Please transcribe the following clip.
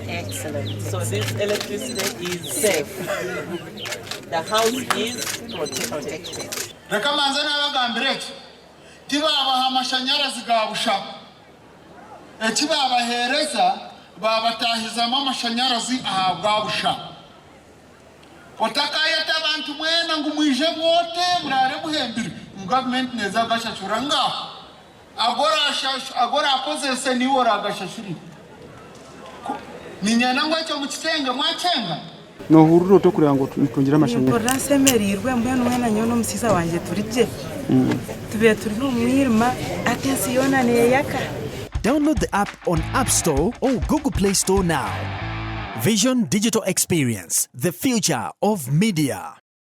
Excellent. So this electricity is safe. The house is protected. Rekamanza n'abagambireke tibabaha amashanyarazi ga bushaka ekibabahereza babatahizamo amashanyarazi ahabwa bushaka otakayeta abantu mwena ngo mwije bote murare buhembire mu government neza gashashura ngaho agora akozese niwo ragashashuri ninyana ngo cyo mu kitenga mwacenga no hururo to kugira ngo tungire amashanyarazi importance merirwe mbwe n'umwana nyo no musiza wanje turije tube turi no mwirima attention ne yaka. Download the app on App Store or Google Play Store now. Vision Digital Experience, the future of media.